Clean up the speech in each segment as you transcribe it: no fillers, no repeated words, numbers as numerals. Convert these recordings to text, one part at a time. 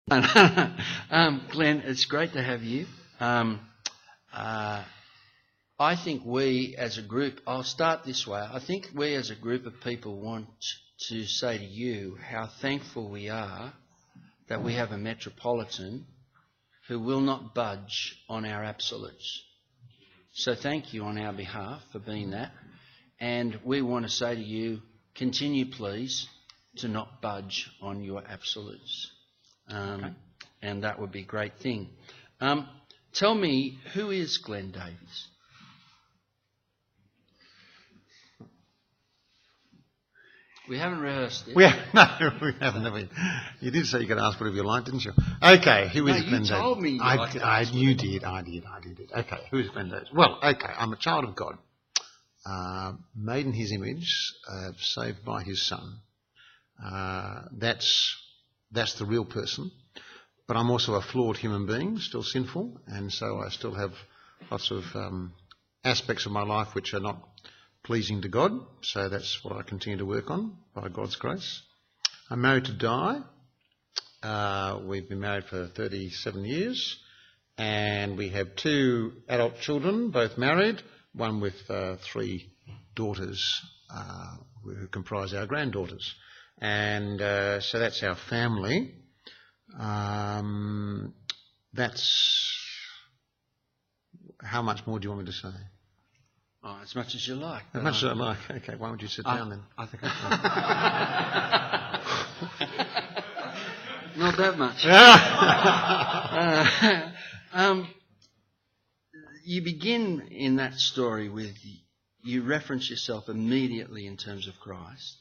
Glenn, it's great to have you. I think we as a group, I'll start this way. I think we as a group of people want to say to you how thankful we are that we have a metropolitan who will not budge on our absolutes. So thank you on our behalf for being that. And we want to say to you, continue please to not budge on your absolutes. Okay. And that would be a great thing. Tell me, who is Glenn Davies? We haven't rehearsed it. No, we haven't. You did say you could ask whatever you like, didn't you? Okay, who is Glenn Davies? You told me. You did. Okay, who is Glenn Davies? Well, okay, I'm a child of God, made in his image, saved by his Son. That's the real person. But I'm also a flawed human being, still sinful, and so I still have lots of aspects of my life which are not pleasing to God. So that's what I continue to work on by God's grace. I'm married to Di. We've been married for 37 years, and we have 2 adult children, both married, one with 3 daughters who comprise our granddaughters. And so that's our family. That's... How much more do you want me to say? Oh, as much as you like. As much as I like. Okay, why don't you sit down then? I think not that much. You begin in that story with, you reference yourself immediately in terms of Christ.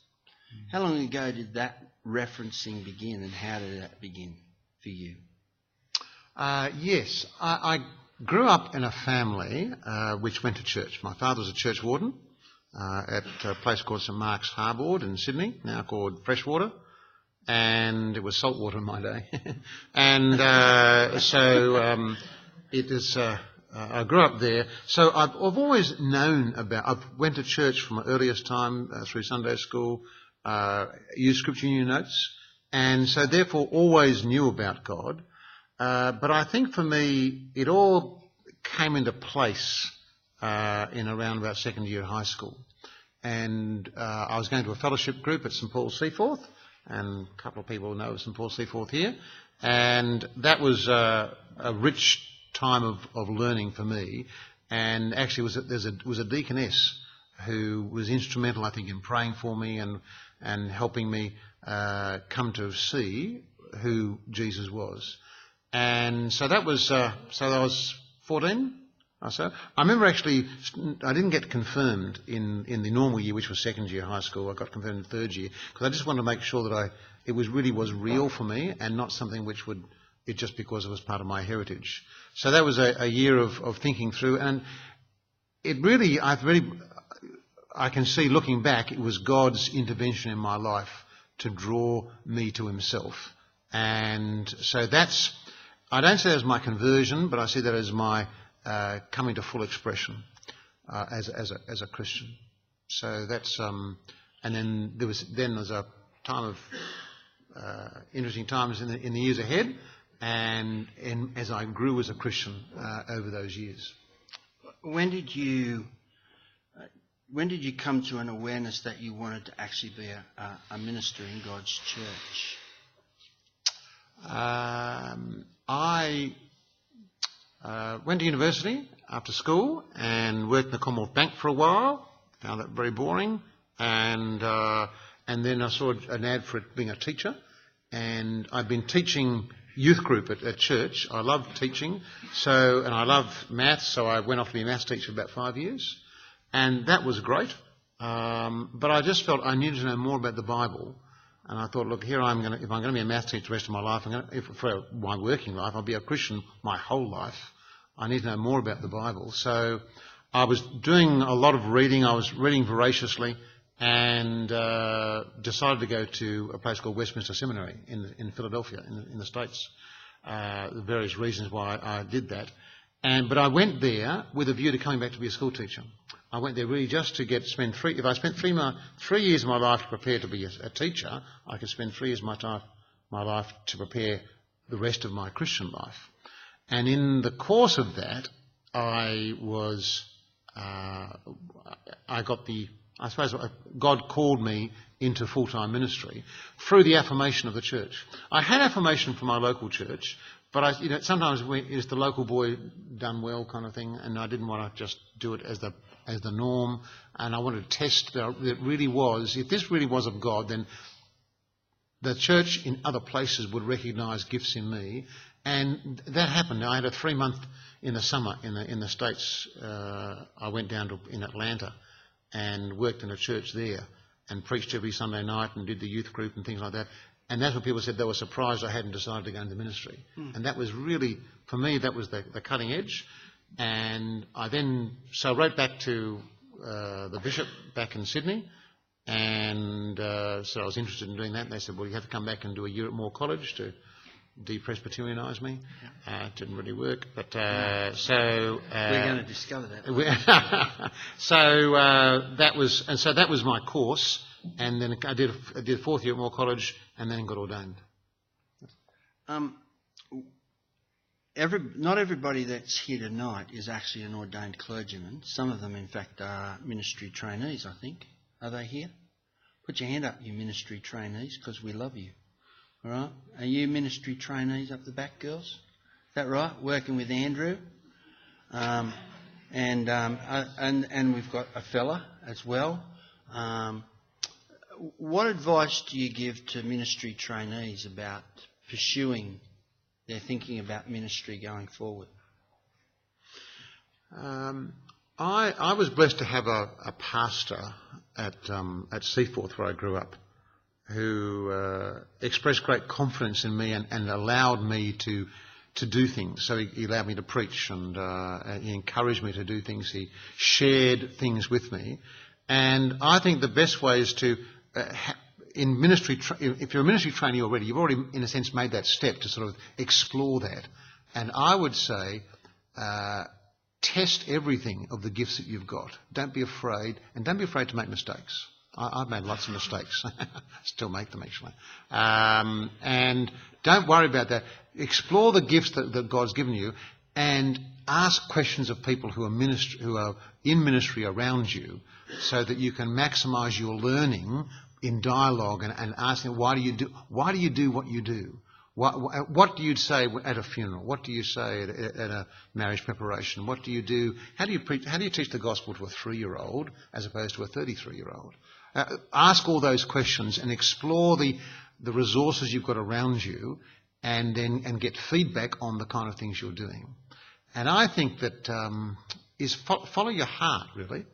How long ago did that referencing begin, and how did that begin for you? Yes, I grew up in a family which went to church. My father was a church warden at a place called St Mark's Harbord in Sydney, now called Freshwater, and it was saltwater in my day. And it is. I grew up there, so I've always known about. I went to church from my earliest time through Sunday school, used Scripture Union notes, and so therefore always knew about God. But I think for me, it all came into place in around about second year of high school. And I was going to a fellowship group at St Paul's Seaforth, and a couple of people know St Paul's Seaforth here. And that was a rich time of learning for me. And actually was a deaconess who was instrumental, I think, in praying for me and helping me come to see who Jesus was. And so that was, so I was 14 or so. I remember actually, I didn't get confirmed in the normal year, which was second year high school. I got confirmed in third year, because I just wanted to make sure that it was real for me, and not something which it just because it was part of my heritage. So that was a year of thinking through, and it really, I can see looking back, it was God's intervention in my life to draw me to himself. And so I don't see that as my conversion, but I see that as my coming to full expression as a Christian. So that's and then there was a time of interesting times in the years ahead, and as I grew as a Christian over those years. When did you come to an awareness that you wanted to actually be a minister in God's church? I went to university after school and worked in the Commonwealth Bank for a while. Found that very boring, and then I saw an ad for it being a teacher, and I've been teaching youth group at church. I love teaching, and I love maths, so I went off to be a maths teacher for about 5 years, and that was great. But I just felt I needed to know more about the Bible. And I thought, look, if I'm going to be a maths teacher the rest of my life, for my working life, I'll be a Christian my whole life. I need to know more about the Bible. So I was doing a lot of reading. I was reading voraciously, and decided to go to a place called Westminster Seminary in Philadelphia, in the States. The various reasons why I did that. But I went there with a view to coming back to be a school teacher. I went there really just to if I spent 3 years of my life to prepare to be a teacher, I could spend 3 years of my life to prepare the rest of my Christian life. And in the course of that, God called me into full-time ministry through the affirmation of the church. I had affirmation from my local church, but sometimes it's the local boy done well kind of thing, and I didn't want to just do it as the norm, and I wanted to test that it really was. If this really was of God, then the church in other places would recognise gifts in me, and that happened. I had a 3-month in the summer in the States. I went down in Atlanta and worked in a church there and preached every Sunday night and did the youth group and things like that. And that's what people said. They were surprised I hadn't decided to go into ministry. And that was really, for me, that was the cutting edge. And I wrote back to the bishop back in Sydney, and so I was interested in doing that. And they said, well, you have to come back and do a year at Moore College to de-Presbyterianise me. It didn't really work, but we're going to discover that. So that was my course, and then I did 4th year at Moore College, and then got ordained. Not everybody that's here tonight is actually an ordained clergyman. Some of them, in fact, are ministry trainees, I think. Are they here? Put your hand up, you ministry trainees, because we love you. All right? Are you ministry trainees up the back, girls? Is that right? Working with Andrew. And we've got a fella as well. What advice do you give to ministry trainees about pursuing their thinking about ministry going forward? I was blessed to have a pastor at Seaforth, where I grew up, who expressed great confidence in me and allowed me to do things. So he allowed me to preach, and he encouraged me to do things. He shared things with me. And I think the best way is to, in ministry, if you're a ministry trainee already, you've already, in a sense, made that step to sort of explore that. And I would say, test everything of the gifts that you've got. Don't be afraid, and don't be afraid to make mistakes. I've made lots of mistakes. Still make them, actually. And don't worry about that. Explore the gifts that God's given you, and ask questions of people who are in ministry around you, so that you can maximise your learning in dialogue and ask them, why do you do what you do? What do you say at a funeral? What do you say at a marriage preparation? What do you do? How do you preach? How do you teach the gospel to a 3-year-old as opposed to a 33-year-old? Ask all those questions and explore the resources you've got around you, and get feedback on the kind of things you're doing. And I think that follow your heart, really,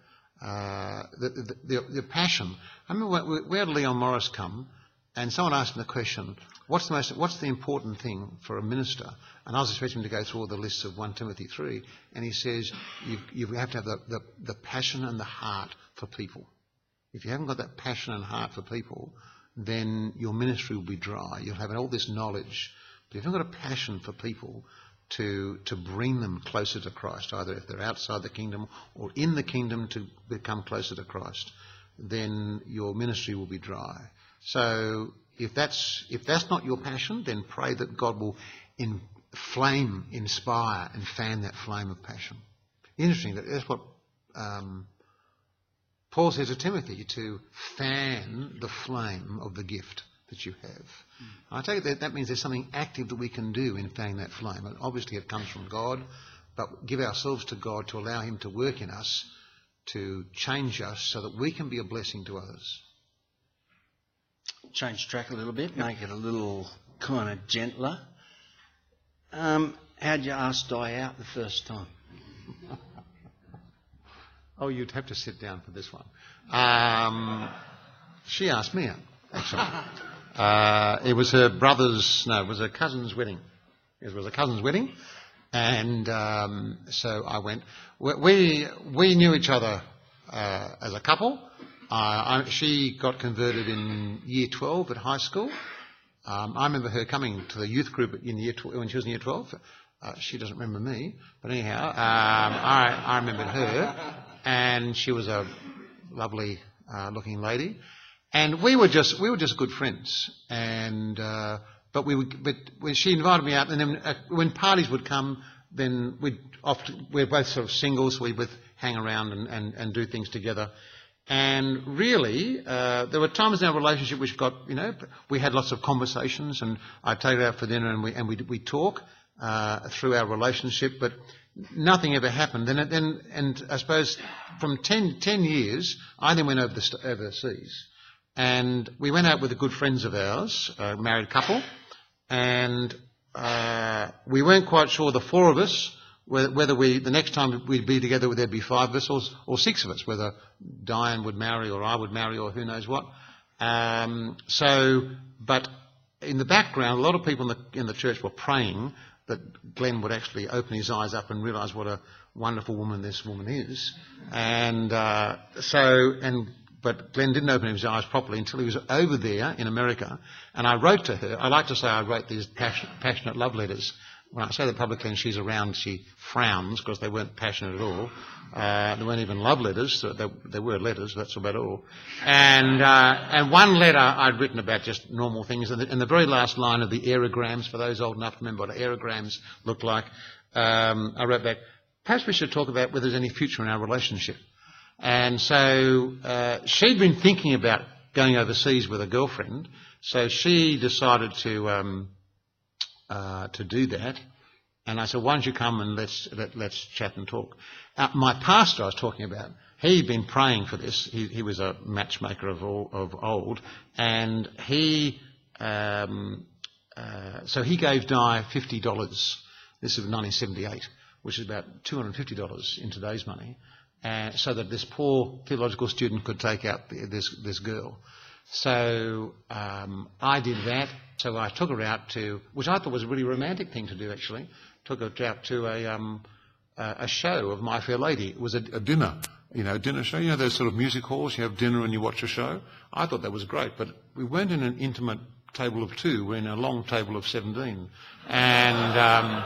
the passion. I remember we had Leon Morris come, and someone asked him the question, what's the important thing for a minister? And I was expecting him to go through all the lists of 1 Timothy 3, and he says you have to have the passion and the heart for people. If you haven't got that passion and heart for people, then your ministry will be dry. You'll have all this knowledge, but if you've got a passion for people to bring them closer to Christ, either if they're outside the kingdom or in the kingdom to become closer to Christ, then your ministry will be dry. So if that's not your passion, then pray that God will inspire and fan that flame of passion. Interesting, that's what Paul says to Timothy, to fan the flame of the gift that you have. I take it that means there's something active that we can do in fanning that flame. And obviously it comes from God, but give ourselves to God to allow him to work in us, to change us so that we can be a blessing to others. Change track a little bit, make it a little kind of gentler. How'd your ass die out the first time? Oh, you'd have to sit down for this one. She asked me out, actually. It was her cousin's wedding. It was a cousin's wedding, and so I went. We knew each other as a couple. She got converted in year 12 at high school. I remember her coming to the youth group in year 12, when she was in year 12. She doesn't remember me, but anyhow, I remembered her, and she was a lovely looking lady, and we were just good friends. And but when she invited me out, and then when parties would come, then we're both sort of singles, so we would hang around and do things together. And really, there were times in our relationship which we had lots of conversations, and I'd take her out for dinner, and we'd talk through our relationship, but nothing ever happened. And I suppose from 10 years, I then went overseas, and we went out with the good friends of ours, a married couple, and we weren't quite sure, the four of us, whether the next time we'd be together, there'd be five of us or six of us, whether Diane would marry or I would marry or who knows what. But in the background, a lot of people in the church were praying that Glenn would actually open his eyes up and realise what a wonderful woman this woman is. But Glenn didn't open his eyes properly until he was over there in America. And I wrote to her. I like to say I wrote these passionate love letters. When I say that publicly and she's around, she frowns because they weren't passionate at all. They weren't even love letters. So they were letters, that's about all. And one letter I'd written about just normal things. And the very last line of the aerograms, for those old enough to remember what aerograms look like, I wrote back, perhaps we should talk about whether there's any future in our relationship. And so she'd been thinking about going overseas with a girlfriend, so she decided to do that. And I said, why don't you come and let's chat and talk. My pastor I was talking about, he'd been praying for this. He was a matchmaker of old, and so he gave Di $50. This is 1978, which is about $250 in today's money, so that this poor theological student could take out this girl. So I did that. So I took her out to, which I thought was a really romantic thing to do actually, took her out to a show of My Fair Lady. It was a dinner, dinner show. Those sort of music halls, you have dinner and you watch a show. I thought that was great, but we weren't in an intimate table of 2, we're in a long table of 17. And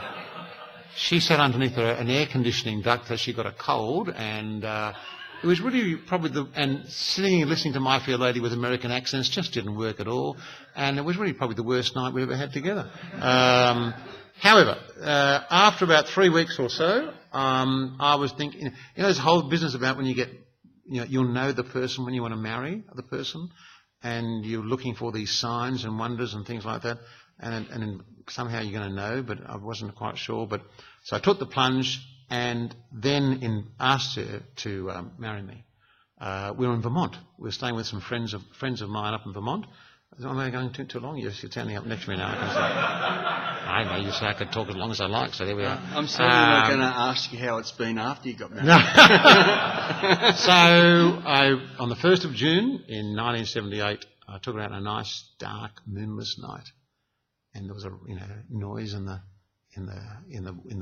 she sat underneath an air conditioning duct because she got a cold, and it was really probably and sitting and listening to My Fair Lady with American accents just didn't work at all, and it was really probably the worst night we ever had together. However, after about 3 weeks or so, I was thinking, this whole business about when you get, you'll know the person when you want to marry the person, and you're looking for these signs and wonders and things like that, and somehow you're going to know, but I wasn't quite sure. So I took the plunge, and then asked her to marry me. We were in Vermont. We were staying with some friends of mine up in Vermont. Am I going too long? Yes, you're standing up next to me now. I know, you say I could talk as long as I like, so there we are. I'm certainly not going to ask you how it's been after you got married. No. So on the 1st of June in 1978, I took her out on a nice, dark, moonless night. And there was a noise in the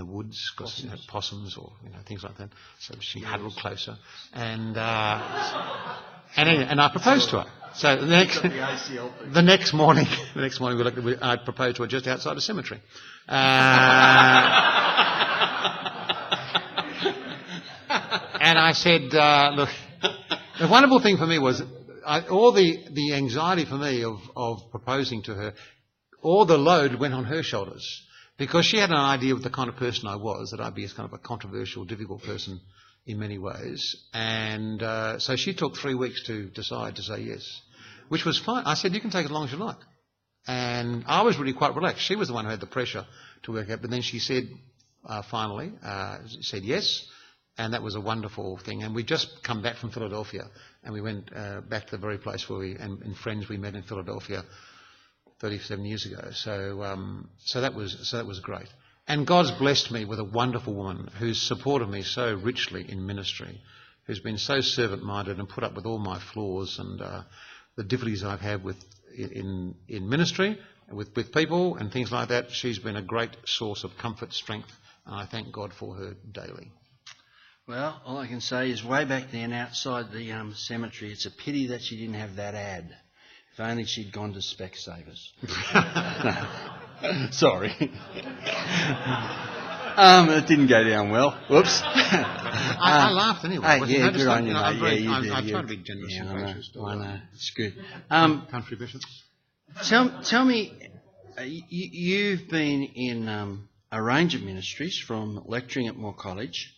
woods, because possums or things like that. So she huddled closer, and I proposed to her. So the next morning, I proposed to her just outside a cemetery. And I said, look, the wonderful thing for me was all the anxiety for me of proposing to her, all the load went on her shoulders. Because she had an idea of the kind of person I was, that I'd be as kind of a controversial, difficult person in many ways. And so she took 3 weeks to decide to say yes, which was fine. I said, you can take it as long as you like. And I was really quite relaxed. She was the one who had the pressure to work out. But then she said, finally, said yes. And that was a wonderful thing. And we'd just come back from Philadelphia. And we went back to the very place where and friends we met in Philadelphia 37 years ago. So that was great. And God's blessed me with a wonderful woman who's supported me so richly in ministry, who's been so servant-minded and put up with all my flaws and the difficulties I've had in ministry, with people and things like that. She's been a great source of comfort, strength, and I thank God for her daily. Well, all I can say is way back then outside the cemetery, it's a pity that she didn't have that ad. If only she'd gone to Specsavers. Sorry. It didn't go down well. Whoops. I laughed anyway. Yeah, good on you, mate. I try to be generous and gracious. I know. It's good. Country bishops. Tell me, You've been in a range of ministries, from lecturing at Moore College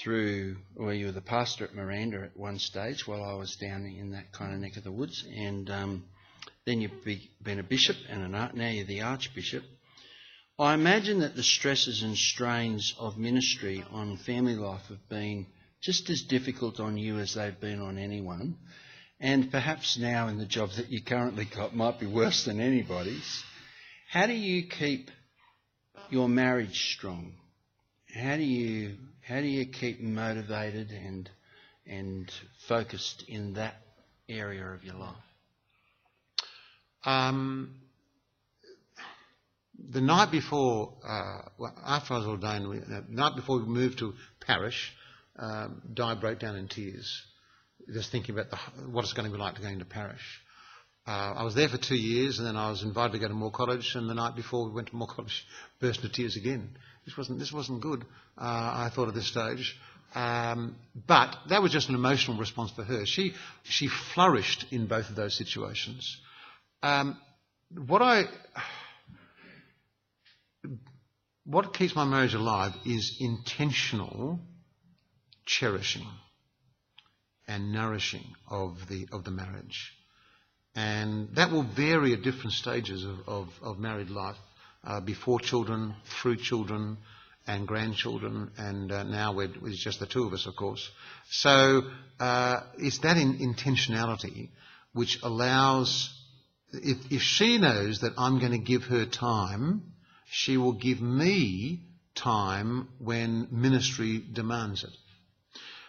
through, well, you were the pastor at Miranda at one stage while I was down in that kind of neck of the woods, and then you've been a bishop and now you're the archbishop. I imagine that the stresses and strains of ministry on family life have been just as difficult on you as they've been on anyone, and perhaps now in the job that you currently got might be worse than anybody's. How do you keep your marriage strong? How do you keep motivated and focused in that area of your life? The night before, after I was ordained, the night before we moved to parish, Di broke down in tears, just thinking about what it's going to be like to go into parish. I was there for 2 years, and then I was invited to go to Moore College, and the night before we went to Moore College, burst into tears again. This wasn't good, I thought at this stage. But that was just an emotional response for her. She flourished in both of those situations. What keeps my marriage alive is intentional cherishing and nourishing of the marriage. And that will vary at different stages of married life, before children, through children, and grandchildren, and now it's just the two of us, of course. So it's that intentionality which allows, if she knows that I'm going to give her time, she will give me time when ministry demands it.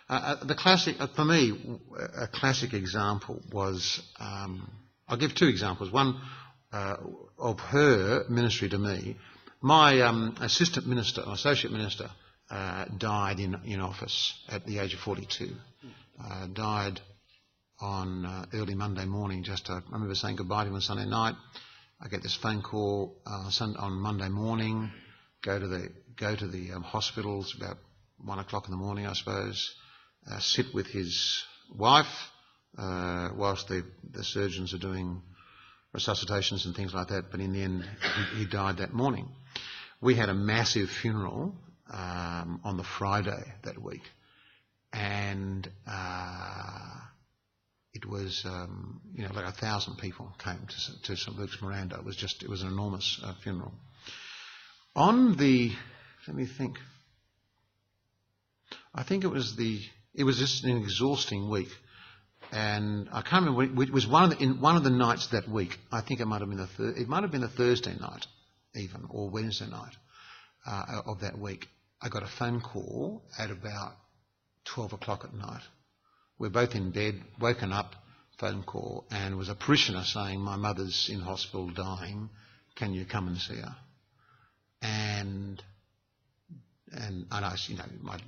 For me, a classic example was, I'll give two examples. One of her ministry to me. My associate minister, died in office at the age of 42. Died on early Monday morning. I remember saying goodbye to him on Sunday night. I get this phone call on Monday morning. Go to the hospital. It's about 1 o'clock in the morning, I suppose. Sit with his wife whilst the surgeons are doing resuscitations and things like that. But in the end, he died that morning. We had a massive funeral on the Friday that week, and it was like 1,000 people came to St Luke's Miranda. It was an enormous funeral. Let me think. I think it was just an exhausting week, and I can't remember. It was one of the nights that week. I think it might have been a Thursday night, even, or Wednesday night of that week. I got a phone call at about 12 o'clock at night. We're both in bed, woken up, phone call, and it was a parishioner saying, "My mother's in hospital dying. Can you come and see her?" And I,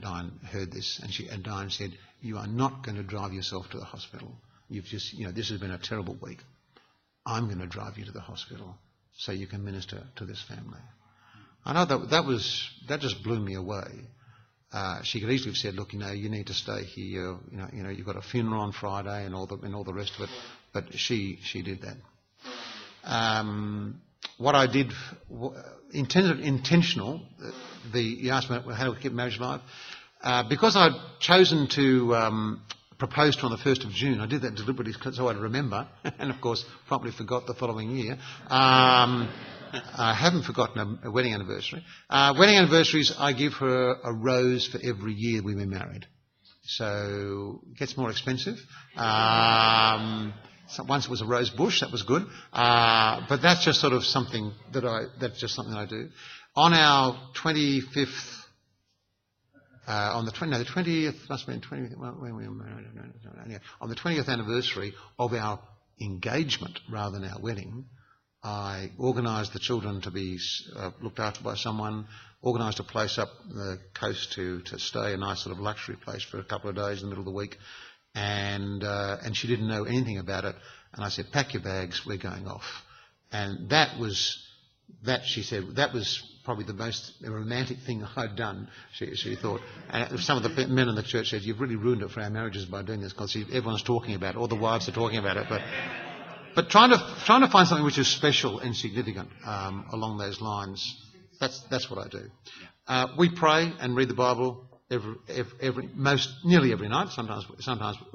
Diane heard this, and Diane said, "You are not going to drive yourself to the hospital. This has been a terrible week. I'm going to drive you to the hospital so you can minister to this family." I know that just blew me away. She could easily have said, "Look, you need to stay here. You've got a funeral on Friday and all the rest of it." But she did that. What I did, intentional. You asked me how to keep marriage alive. Because I'd chosen to propose to her on the 1st of June. I did that deliberately so I'd remember, and of course promptly forgot the following year. I haven't forgotten a wedding anniversary. Wedding anniversaries, I give her a rose for every year we've been married. So it gets more expensive. Once it was a rose bush, that was good. But that's just sort of something that I do. On our 25th, on the 20th, must have been 20th, when we were married. On the 20th anniversary of our engagement rather than our wedding, I organised the children to be looked after by someone, organised a place up the coast to stay, a nice sort of luxury place for a couple of days in the middle of the week, and she didn't know anything about it, and I said, "Pack your bags, we're going off." And she said, that was probably the most romantic thing I'd done, she thought. And some of the men in the church said, "You've really ruined it for our marriages by doing this," because everyone's talking about it, all the wives are talking about it, but trying to find something which is special and significant along those lines. That's what I do. We pray and read the Bible nearly every night. Sometimes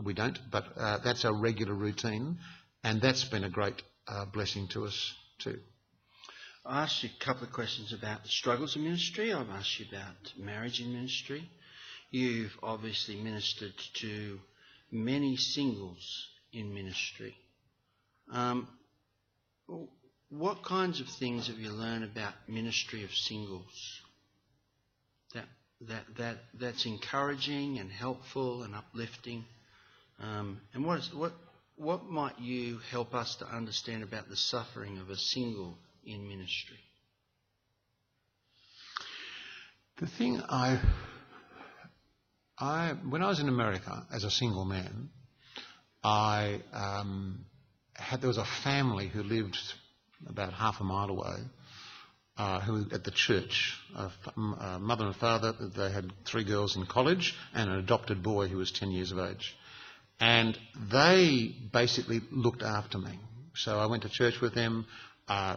we don't, but that's our regular routine, and that's been a great blessing to us too. I asked you a couple of questions about the struggles of ministry. I've asked you about marriage in ministry. You've obviously ministered to many singles in ministry. What kinds of things have you learned about ministry of singles that's encouraging and helpful and uplifting? And what might you help us to understand about the suffering of a single in ministry? The thing when I was in America as a single man, there was a family who lived about half a mile away, who at the church, mother and father. They had 3 girls in college and an adopted boy who was 10 years of age. And they basically looked after me. So I went to church with them.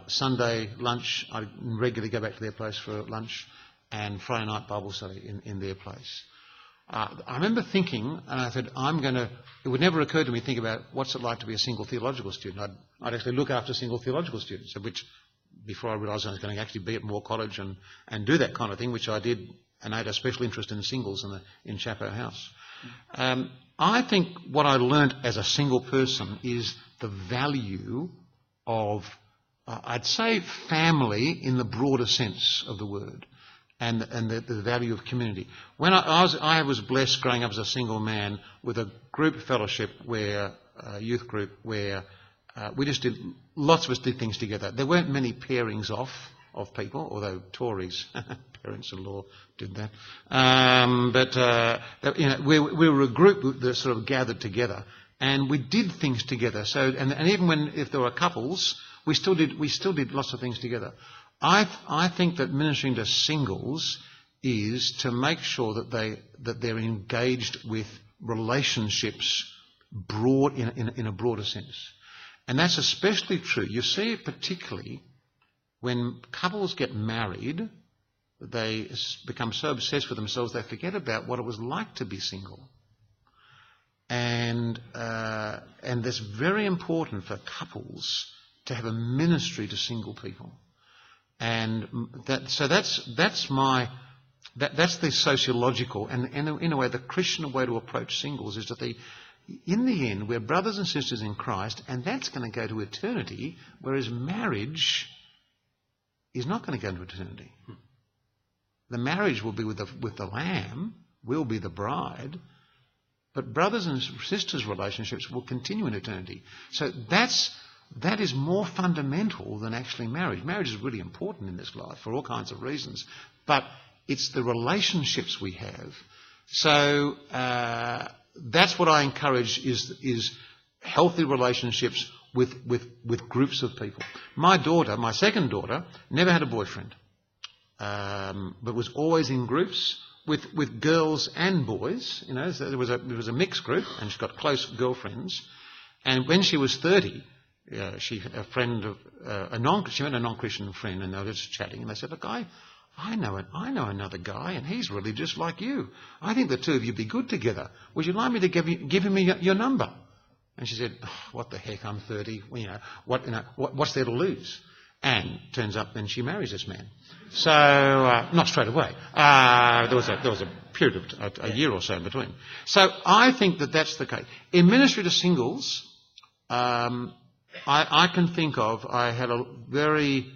Sunday lunch, I regularly go back to their place for lunch, and Friday night Bible study in their place. I remember thinking, and I said, it would never occur to me to think about what's it like to be a single theological student. I'd actually look after single theological students, which before I realised I was going to actually be at Moore College and do that kind of thing, which I did, and I had a special interest in singles in Chapo House. I think what I learnt as a single person is the value of, I'd say, family in the broader sense of the word. And the value of community. When I was blessed growing up as a single man with a group fellowship youth group where lots of us did things together. There weren't many pairings off of people, although Tories, parents-in-law, did that. We were a group that sort of gathered together, and we did things together. So, and even if there were couples, we still did lots of things together. I think that ministering to singles is to make sure that they're engaged with relationships in a broader sense. And that's especially true. You see it particularly when couples get married. They become so obsessed with themselves they forget about what it was like to be single. And it's very important for couples to have a ministry to single people. And that's the sociological and in a way the Christian way to approach singles is that in the end we're brothers and sisters in Christ, and that's going to go to eternity, whereas marriage is not going to go to eternity. The marriage will be with the Lamb, will be the bride, but brothers and sisters relationships will continue in eternity. So that is more fundamental than actually marriage. Marriage is really important in this life for all kinds of reasons, but it's the relationships we have. So that's what I encourage is healthy relationships with groups of people. My second daughter, never had a boyfriend, but was always in groups with girls and boys. So there was a mixed group, and she got close girlfriends. And when she was 30. She met a non-Christian friend, and they were just chatting, and they said, "Look, I know another guy, and he's really just like you. I think the two of you would be good together. Would you like me to give him your number?" And she said, "What the heck? I'm 30. What's there to lose?" And turns up, then she marries this man. So not straight away. There was a period of a year or so in between. So I think that's the case in ministry to singles. I can think of, I had a very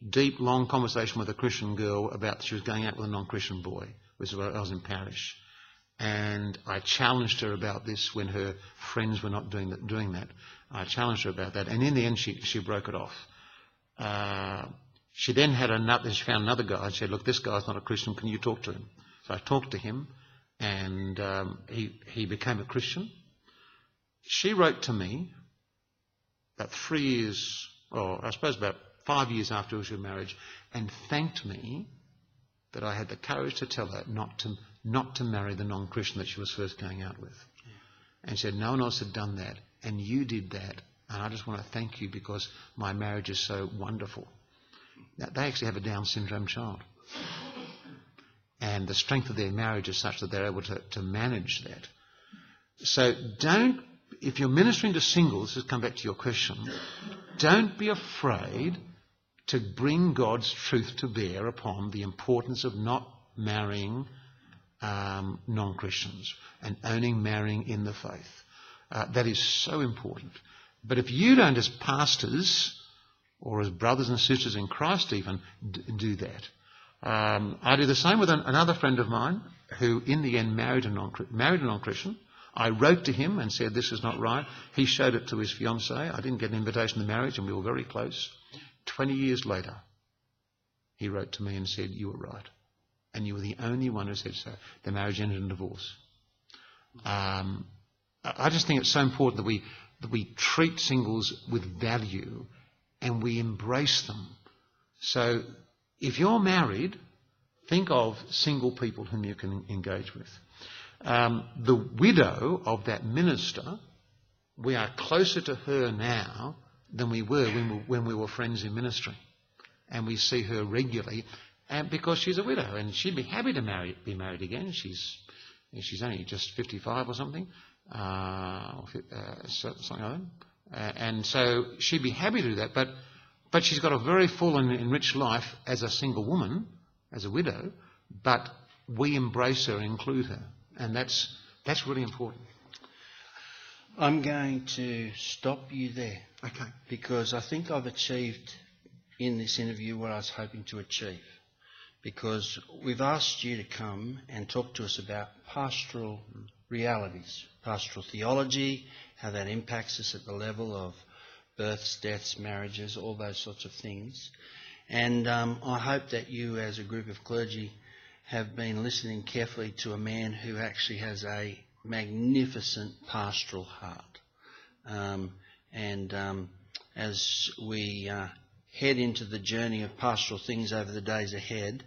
deep, long conversation with a Christian girl about she was going out with a non-Christian boy. I was in parish. And I challenged her about this when her friends were not doing that. I challenged her about that. And in the end, she broke it off. She then she found another guy and said, "Look, this guy's not a Christian. Can you talk to him?" So I talked to him, and he became a Christian. She wrote to me about 3 years, or I suppose about 5 years after her marriage, and thanked me that I had the courage to tell her not to marry the non-Christian that she was first going out with. And said, "No one else had done that, and you did that, and I just want to thank you because my marriage is so wonderful. Now, they actually have a Down syndrome child. And the strength of their marriage is such that they're able to manage that. So if you're ministering to singles, let's come back to your question, don't be afraid to bring God's truth to bear upon the importance of not marrying non-Christians and owning marrying in the faith. That is so important. But if you don't, as pastors or as brothers and sisters in Christ even, do that, I do the same with another friend of mine who in the end married a non-Christian. I wrote to him and said, this is not right. He showed it to his fiancée. I didn't get an invitation to marriage and we were very close. 20 years later, he wrote to me and said, you were right. And you were the only one who said so. The marriage ended in divorce. I just think it's so important that we treat singles with value and we embrace them. So if you're married, think of single people whom you can engage with. The widow of that minister, we are closer to her now than we were when we were friends in ministry. And we see her regularly because she's a widow and she'd be happy to be married again. She's only just 55 or something, something like that. And so she'd be happy to do that. But she's got a very full and enriched life as a single woman, as a widow, but we embrace her and include her. And that's really important. I'm going to stop you there. Okay. Because I think I've achieved in this interview what I was hoping to achieve. Because we've asked you to come and talk to us about pastoral realities, pastoral theology, how that impacts us at the level of births, deaths, marriages, all those sorts of things. And I hope that you as a group of clergy have been listening carefully to a man who actually has a magnificent pastoral heart. As we head into the journey of pastoral things over the days ahead,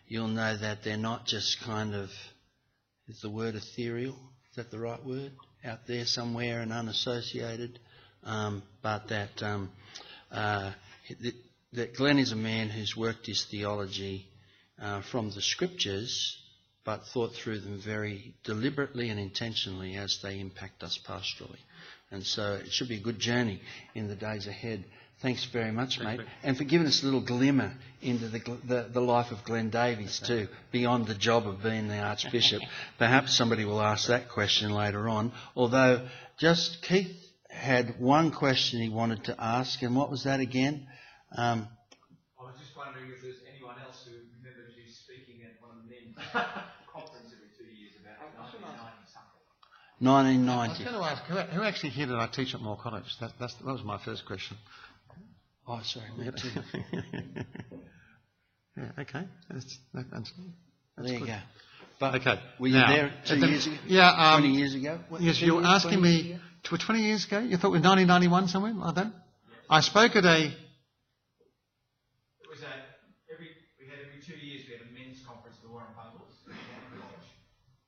you'll know that they're not just kind of, is the word ethereal? Is that the right word? Out there somewhere and unassociated. But that Glenn is a man who's worked his theology from the scriptures, but thought through them very deliberately and intentionally as they impact us pastorally. And so it should be a good journey in the days ahead. Thanks very much, mate. And for giving us a little glimmer into the life of Glenn Davies too, beyond the job of being the Archbishop. Perhaps somebody will ask that question later on. Although, just Keith had one question he wanted to ask, and what was that again? I was just wondering if there's anyone else who remembers you speaking at one of the men's conference every 2 years about 1990 something. 1990. I was going to ask, who actually here did I teach at Moore College? That was my first question. Oh, sorry, me too. Yeah, okay. That's there you good. go. But okay. Were you there 2 years ago? Yeah. 20 years ago? Yes, you were asking me, 20 years ago? You thought it was 1991 somewhere like that? Yes. I spoke at a... We had every 2 years we had a men's conference at the Warren Bungles at College,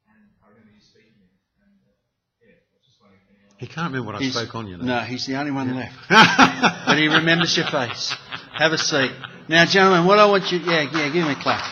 and I remember you speaking there. And I was just wondering if anyone. He can't remember what I spoke on, you know. No, he's the only one left. But he remembers your face. Have a seat. Now, gentlemen, what I want you... Yeah, give me a clap.